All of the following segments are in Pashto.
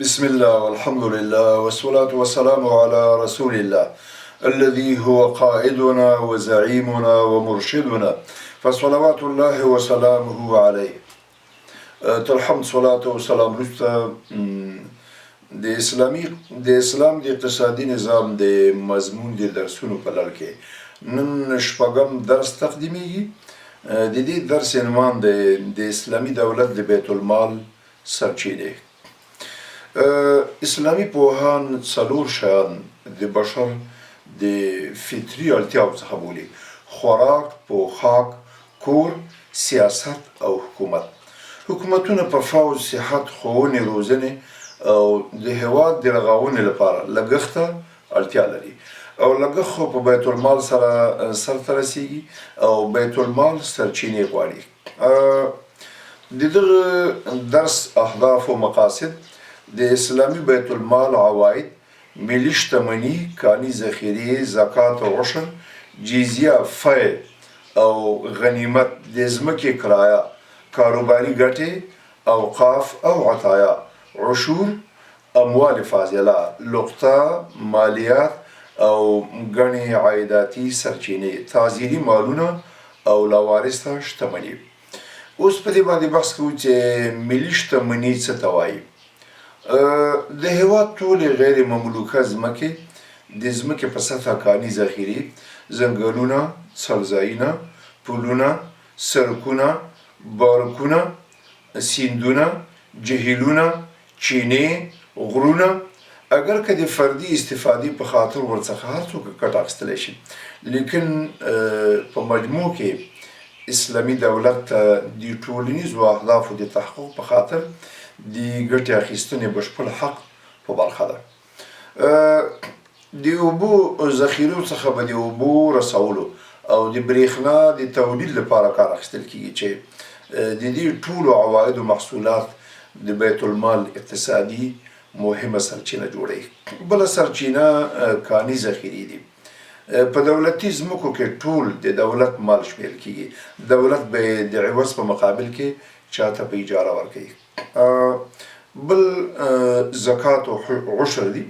Bismillah, velhamdülillah, ve salatu ve selamu ala Resulillah. الذي هو قائدنا وزعيمنا ومرشدنا فصلوات الله وسلامه عليه. Elhamd, salatu ve selam rüsta د اسلام د اقتصادي نظام د مضمون د درسونو په لړ کې نن شپږم درس تقدیمیږي. د دې درس عنوان د اسلامي دولت د بیت المال سرچینې. اسلامي پوهان څلور شیان د بشر د فطري اړتیاو څخه بولي: خوراک، پوښاک، کور، سیاست او حکومت. حکومتونه په فوج، صحت، ښوونې، روزنې او د هېواد د رغونې لپاره لګښت ته اړتیا لري او لګښت خو په بیت المال سره سرته رسیږي او بیت المال سرچینې غواړي. د دغه درس اهداف او مقاصد: د اسلامي بیت المال عواید، ملي شتمني، کاني ذخیرې، زکات او عشر، جزیه، فی او غنیمت، د ځمکې کرایه، کاروباري ګټې، اوقاف او عطایا، عشور، اموال فاضله، لقطه، مالیات او ګڼې عایداتي سرچینې، تعزیري مالونه او لاوارثه شتمني. اوس په دې باندې بحث کوو چې ملي شتمني څه ته وایي. د هېواد ټولې غیر مملوکه ځمکې، د ځمکې په سطحه کاني ذخیرې، ځنګلونه، څړځایونه، پلونه، سړکونه، بارکونه، سیندونه، جهیلونه، چینې، غرونه، اگر که د فردي استفادې په خاطر ورڅخه هر څوک ګټه اخیستلی شي، لیکن په مجموع کې اسلامي دولت ته د ټولنیزو اهدافو د تحقق په خاطر د ګټې اخیستنې بشپړ حق په برخه ده. د اوبو ذخیرو څخه به د اوبو رسولو او د برېښنا د تولید لپاره کار اخیستل کیږي چې د دې ټولو عوایدو محصولات د بیت المال اقتصادي مهمه سرچینه جوړوي. بله سرچینه کاني ذخیرې دي. په دولتي ځمکو کې ټول د دولت مال شمیرل کیږي. دولت به د عوض په مقابل کې چاته په اجاره ورکوي. بل زکات او عشر دي.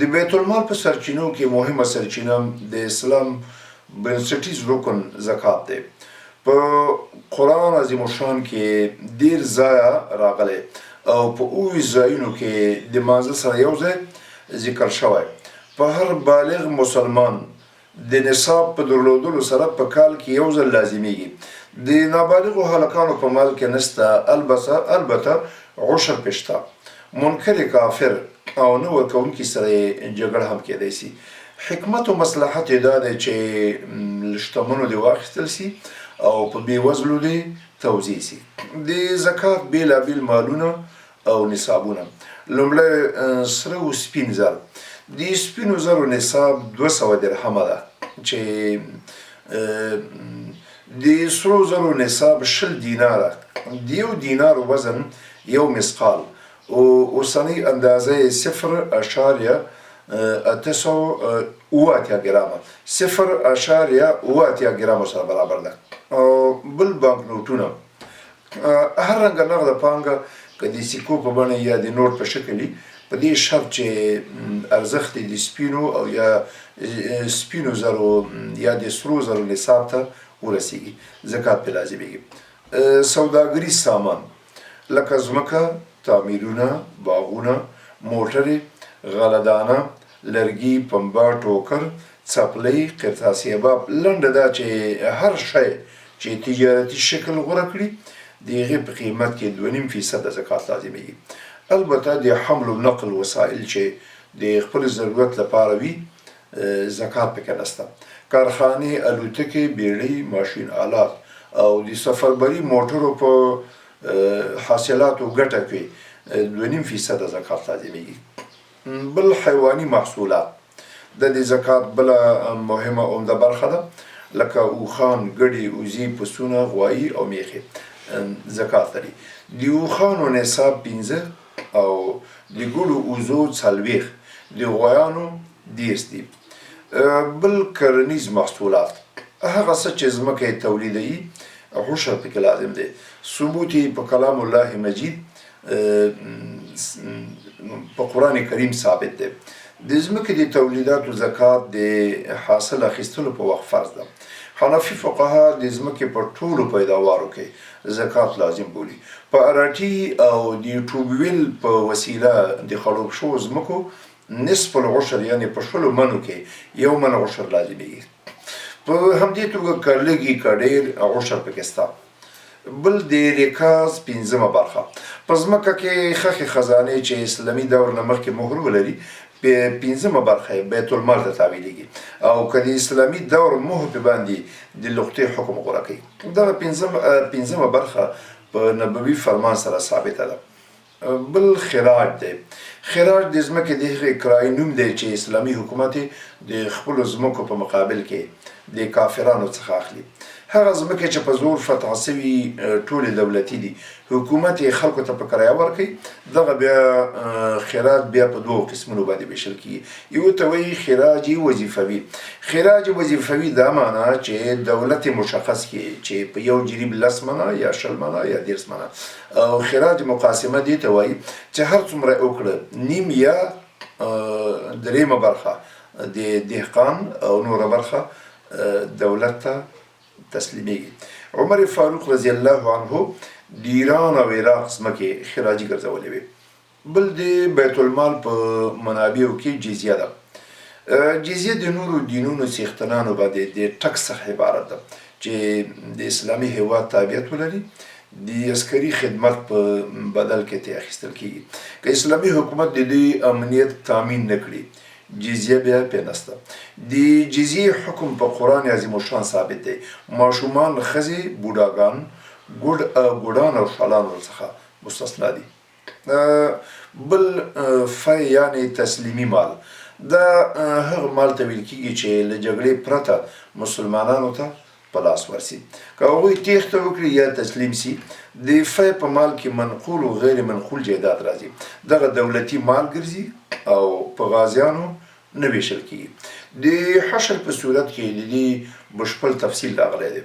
د بیت المال په سرچینو کې مهمه سرچینه د اسلام بنسټیز رکن زکات دی. په قرآن عظیم الشان کې ډیر ځایه راغلی او په اووه ځایونو کې د مانځه سره یو ځای ذکر شوی. په هر بالغ مسلمان د نصاب په درلودلو سره په کال کې یو ځل لازمیږي. د نابالغو هلکانو په مال کې نشته، البته عشر پې شته. منکر کافر او نه ورکوونکي سره یې جګړه هم کیدی سي. حکمت او مصلحت یې دا دی چې له شتمنو دې واخیستل سي او په بېوزلو دې توزیع سي. د زکات بېلابېل مالونه او نصابونه: لومړی سره او سپین زر. د سپینو زرو نصاب 200 درهمه ده چې د سرو زرو نصاب 20 دیناره. د یو دینار وزن یو مسقال او اوسنۍ اندازه 0.8 ګرامه 0.8 ګرامو سره برابر ده. بل بانک نوټونه: هر رنګه نغده پانګه که د سکو په بڼه یا د نوټ په شکل وي، په دې شرط چې ارزښت د سپینو او یا سپینو زرو یا د سرو زرو نصاب ته ورسیږي، زکات پې لازمیږي. سوداګریز سامان لکه ځمکه، تعمیرونه، باغونه، موټرې، غله لرګي، پنبه، ټوکر، څپلۍ، قرطاسي باب. لنډه دا چې هر شی چې تجارتي شکل غوره کړي د هغې په قیمت کې 2.5% زکات لازمیږي. البته د حمل و نقل وسایل چې د خپل ضرورت لپاره وي زکات پکې نشته. کارخانې، الوتکې، بیړۍ، ماشین آلات او د سفربري موټرو په حاصلاتو ګټه کې 2.5% زکات لازمیږي. بل حیواني محصولات د دې زکات بله مهمه عمده برخه ده، لکه اوښان، ګډې، وزې، پسونه، غوایي او میښې زکات لري. د اوښانو نصاب 15 او د ګډو وزو 40، د غویانو 10 دي. بل کرنیز محصولات: هغه څه چې ځمکه یې تولیدوي عشر پکې لازم دی. ثبوت یې په کلام الله مجید په قرآن کریم ثابت دی. د ځمکې د تولیداتو زکات د حاصل اخیستلو په وخت فرض ده. حنفي فقها د ځمکې په ټولو پیداوارو کې زکات لازم بولي. په اراټي او د ټوبویل په وسیله د خړوب شوو ځمکو نصف العشر یعنی په شلو منو کې 1 من عشر لازمېږي. په همدې توګه که لږي که ډېر عشر پکې شته. بل د ریکاز 5مه برخه. په ځمکه کې ښخې خزانې چې اسلامي دور نه مخکې مهر ولري 5مه برخه بیت المال ته تحویلېږي او که د اسلامي دور مهر په باندې د لقطې حکم غوره کوي. دغه 5مه برخه په نبوي فرمان سره ثابته ده. بل خراج دی. خراج د ځمکې د هغې کرایې نوم دی چې اسلامي حکومت د خپلو ځمکو په مقابل کې د کافرانو څخه اخلي. هغه ځمکې چې په زور فتح شوي ټولې دولتي دي، حکومت یې خلکو ته په کرایه ورکوي. دغه بیا خراج بیا په 2 قسمونو باندې ویشل کېږي. یو ته وایي خراج وظیفوي. خراج وظیفوي دا معنا چې دولت مشخص کړي چې په یو جریب 10 منه یا 20 منه یا 30 منه. او خراج مقاسمه دې ته وایي چې هر څومره وکړه نیم یا 3مه برخه د دهقان او نوره برخه دولت ته تسلیمیږي. عمر فاروق رضی الله عنه د ایران او عراق ځمکې خراجي ګرځولې وې. بل د بیت المال په منابعو کې جزیه ده. جزیه د نورو دینونو څښتنانو باندې د ټکس څخه عبارت ده چې د اسلامي هیواد تابعیت ولري. د عسکري خدمت په بدل کې ترې اخیستل کېږي. که اسلامي حکومت د دې امنیت تامین نه کړي جزیه بیا پې نسته. د جزیې حکم په قرآن عظیم الشان ثابت دی. ماشومان، ښځې، بوډاګان، ګوډان او شالان ورڅخه مستثنا دي. بل فی یعنی تسلیمي مال. دا هغه مال ته ویل کېږي چې له جګړې پرته مسلمانانو ته په لاس ورسي. که هغوی تیښته وکړي یا تسلیم سي د فی په مال کې منقول او غیر منقول جایداد راځي. دغه دولتي مال ګرځي او په غازیانو نه ویشل کېږي. د حشر په صورت کې د دې بشپړ تفصیل راغلی دی.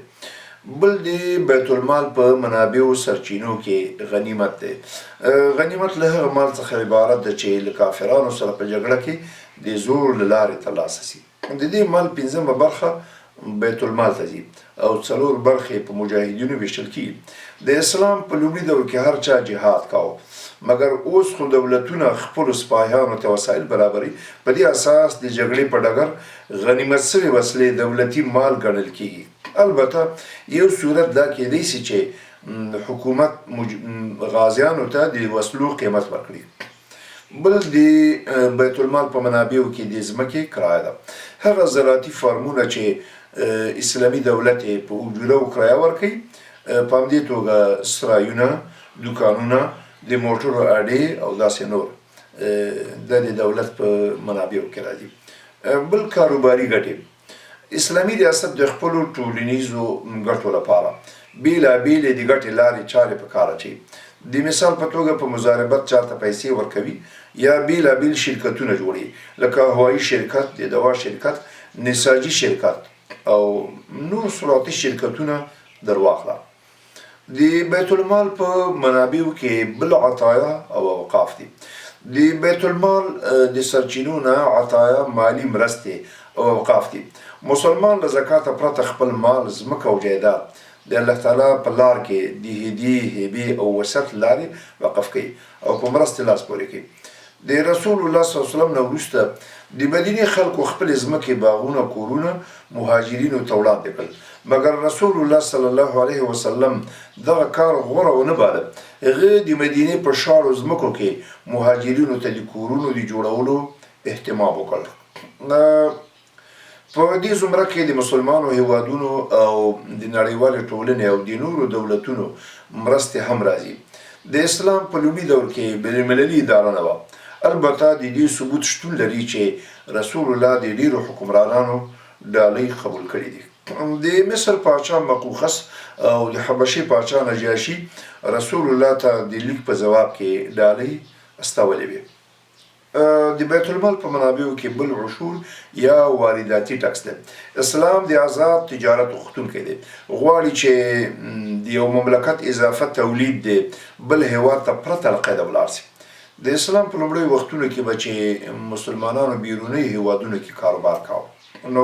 بل د بیت المال په منابعو سرچینو کې غنیمت دی. غنیمت له هغه مال څخه عبارت ده چې له کافرانو سره په جګړه کې د زور له لارې ترلاسه سي. د دې مال 5مه برخه بیت المال ته ځي او 4 برخې په مجاهدینو ویشل کېږي. د اسلام په لومړي دور کې هر چا جهاد کاوه، مګر اوس خو دولتونه خپلو سپاهیانو ته وسایل برابري. په دې اساس د جګړې په ډګر غنیمت شوې وسلې دولتي مال ګڼل کېږي. البته یو صورت دا کېدی سي چې حکومت غازیانو ته د وسلو قیمت ورکړي. بل د بیت المال په منابعو کې د ځمکې کرایه ده. هغه زراعتي فارمونه چې اسلامي دولت په اجوره او کرایه ورکوي، په همدې توګه سرایونه، دوکانونه، د موټرو اډې او داسې نور د دولت په منابعو کې راځي. بل کاروباري ګټې. اسلامي ریاست د خپلو ټولنیزو ګټو لپاره بېلابېلې د ګټې لارې چارې په کار اچوي. د مثال په توګه په مضاربت چاته پیسې ورکوي یا بېلابېل شرکتونه جوړوي، لکه هوایي شرکت، د دوا شرکت، نساجي شرکت او نور صنعتي شرکتونه در واخله. د بیت المال په منابعو کې بل عطایا او اوقاف دي. د بیت المال د سرچینو نه عطایا مالی مرستې او اوقاف دي. مسلمان له زکاته پرته خپل مال، ځمکه او جایداد د الله تعالی په لار کې د هدیې، هبې او وصیت لارې وقف کوي او په مرستې لاس پورې کوي. د رسول الله صلی الله علیه وسلم نه وروسته د مدینې خلکو خپلې ځمکې، باغونه، کورونه مهاجرینو ته وړاندې کړل، مګر رسول الله صلی الله علیه وسلم دغه کار غوره ونه باله. هغه د مدینې په شاړو ځمکو کې مهاجرینو ته د کورونو د جوړولو اهتمام وکړ. په دې زمره کې د مسلمانو هیوادونو او د نړیوالې ټولنې او د نورو دولتونو مرستې هم راځي. د اسلام په لومړي دور کې بین‌المللي اداره نه وه. البته د دې ثبوت شتون لري چې رسول الله د ډیرو حکمرانانو ډالۍ قبول کړي دي. د مصر پاچا مقوقس او د حبشې پاچا نجاشي رسول الله ته د لیک په ځواب کې ډالۍ استولې وې. د بیت المال په منابعو کې بل عشور یا وارداتي ټکس دی. اسلام د آزاد تجارت غوښتونکی دی. غواړي چې د یو مملکت اضافه تولید دی بل هیواد ته پرته له قیده ولاړ سي. د اسلام په لومړیو وختونو کې به چې مسلمانانو بیروني هیوادونو کې کاروبار کاوه نو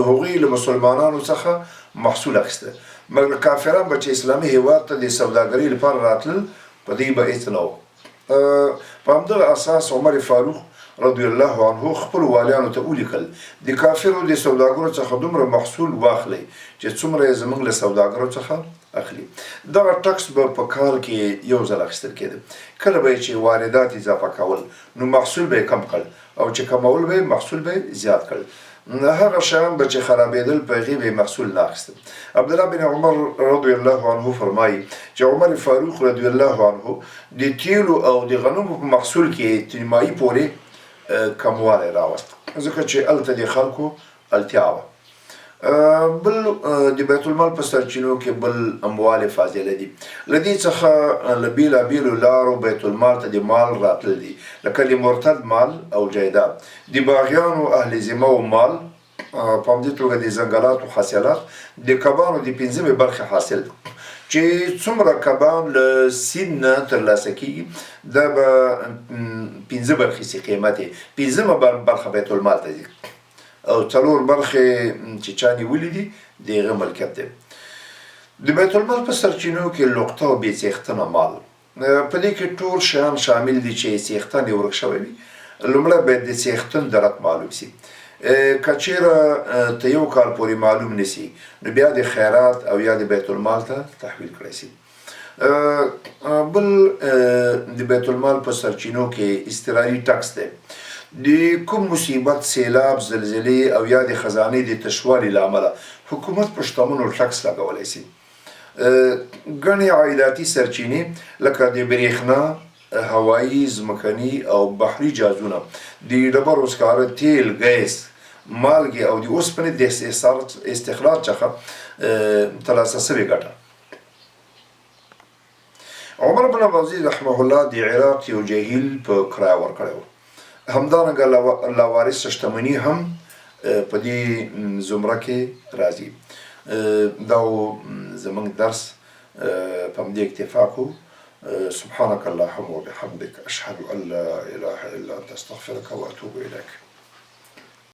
هغوی له مسلمانانو څخه محصول اخیسته مګر کافران به چې اسلامي هیواد ته د سوداګرۍ لپاره راتلل په دې به هېڅ نه و په همدغه اساس عمر فاروق رضی الله عنه خپل والیانو ته ولیکل د کافرو د سوداګرو څخه دومره محصول واخلئ چې څومره یې زموږ له سوداګرو څخه اخلي دغه ټکس به په کال کې یو ځل اخیستل کېده کله به یې چې واردات اضافه کول نو محصول به یې کم کړ او چې کمول به محصول به زیات کړ هغه شیان به چې خرابېدل په هغې به محصول نه اخیسته عبدالله بن عمر رضی الله عنه فرمایي چې عمر فاروق رضی الله عنه د تیلو او د غنمو په محصول کې تر نیمایي پورې کموالی راوست ځکه چې هلته د خلکو اړتیا وه بل د بیت المال په سرچینو کې بل اموال فاضله دي له دې څخه له بېلابېلو لارو بیت المال ته د مال راتلل دي لکه د مرتد مال او جایداد د باغیانو اهل ذمه و مال په همدې توګه د ځنګلاتو حاصلات د کبانو د پنځمې برخې حاصل چې څومره کبان له سیند نه ترلاسه کېږي دا به پنځه برخې سي قیمت یې پنځمه برخه بیت المال ته ځي او څلور برخې چې چا نیولي دي د هغه ملکیت دی د بیت المال په سرچینو کې لقطه او بې څښتنه مال په دې کې ټول شیان شامل دي چې څښتن یې ورک شوی وي لومړی باید د څښتن درک معلوم سي که چیرې ته یو کال پورې معلوم نسي نو بیا د خیرات او یا د بیت المال ته تحویل کړی سي بل د بیت المال په سرچینو کې اضطراري ټکس دی د کوم مصیبت سیلاب زلزلې او یا د خزانې د تشوالي له امله حکومت په شتمنو ټکس لګولی سي ګڼې عایداتي سرچینې لکه د برېښنا هوایي ځمکني او بحري جهازونه د ډبرو سکاره تیل ګیس مالګې او د اوسپنې د استخراج څخه ترلاسه سوې ګټه عمر بن عبدالعزیز رحمه الله د عراق یو جهیل په کرایه ورکړی و همدارنګه لاوارث شتمني هم په دې زمره کې راځي دا زموږ درس په همدې اکتفا کوو سبحانك اللهم وبحمدك أشهد أن لا إله إلا أنت أستغفرك وأتوب إليك